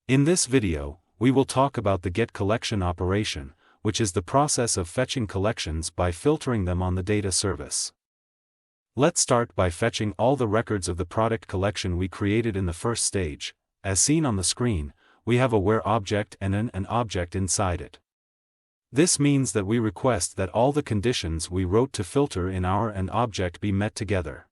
In this video, we will talk about the getCollection operation, which is the process of fetching collections by filtering them on the data service. Let's start by fetching all the records of the product collection we created in the first stage. As seen on the screen, we have a where object and an object inside it. This means that we request that all the conditions we wrote to filter in our object be met together.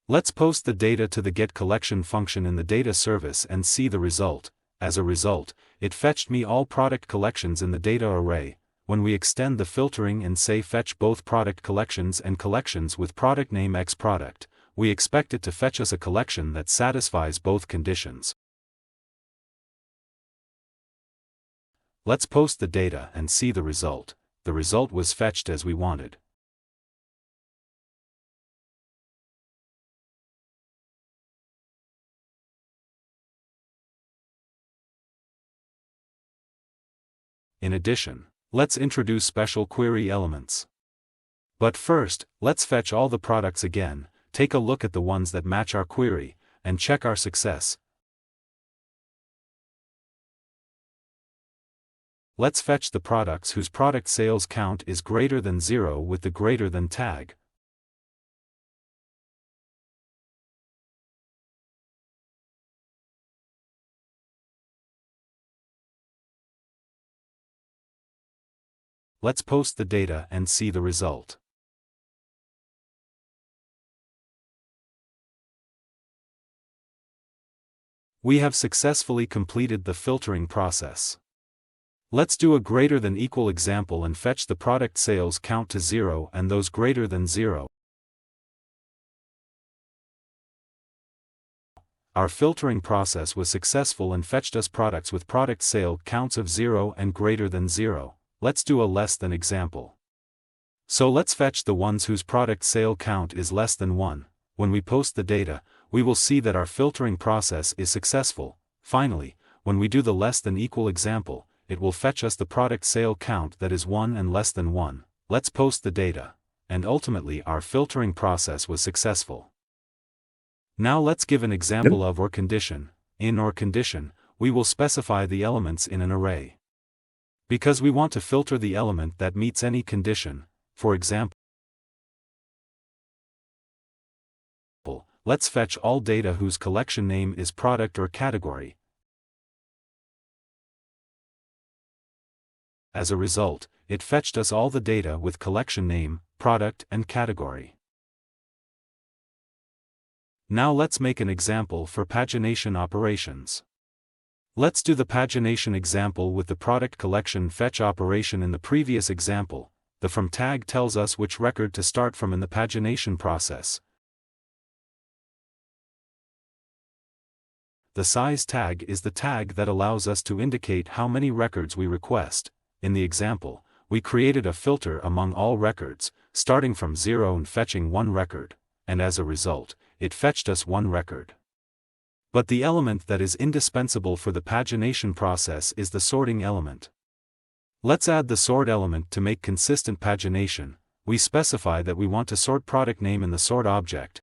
Let's post the data to the getCollection function in the data service and see the result. As a result, it fetched me all product collections in the data array. When we extend the filtering and say fetch both product collections and collections with product name X product, we expect it to fetch us a collection that satisfies both conditions. Let's post the data and see the result. The result was fetched as we wanted. In addition, let's introduce special query elements. But first, let's fetch all the products again, take a look at the ones that match our query, and check our success. Let's fetch the products whose product sales count is greater than 0 with the greater than tag. Let's post the data and see the result. We have successfully completed the filtering process. Let's do a greater than equal example and fetch the product sales count to 0 and those greater than 0. Our filtering process was successful and fetched us products with product sale counts of 0 and greater than 0. Let's do a less than example. So let's fetch the ones whose product sale count is less than 1. When we post the data, we will see that our filtering process is successful. Finally, when we do the less than equal example, it will fetch us the product sale count that is 1 and less than 1. Let's post the data. And ultimately our filtering process was successful. Now let's give an example of OR condition. In OR condition, we will specify the elements in an array. Because we want to filter the element that meets any condition, for example, let's fetch all data whose collection name is product or category. As a result, it fetched us all the data with collection name, product and category. Now let's make an example for pagination operations. Let's do the pagination example with the product collection fetch operation in the previous example. The from tag tells us which record to start from in the pagination process. The size tag is the tag that allows us to indicate how many records we request. In the example, we created a filter among all records, starting from 0 and fetching 1 record, and as a result, it fetched us 1 record. But the element that is indispensable for the pagination process is the sorting element. Let's add the sort element to make consistent pagination. We specify that we want to sort product name in the sort object.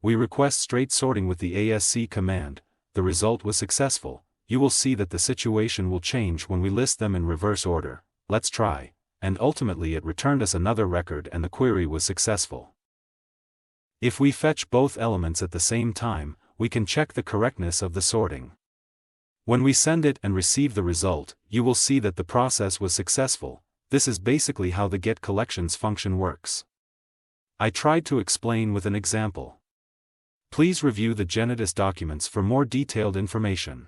We request straight sorting with the ASC command. The result was successful. You will see that the situation will change when we list them in reverse order. Let's try. And ultimately it returned us another record and the query was successful. If we fetch both elements at the same time, we can check the correctness of the sorting. When we send it and receive the result, you will see that the process was successful. This is basically how the getCollections function works. I tried to explain with an example. Please review the Genetous documents for more detailed information.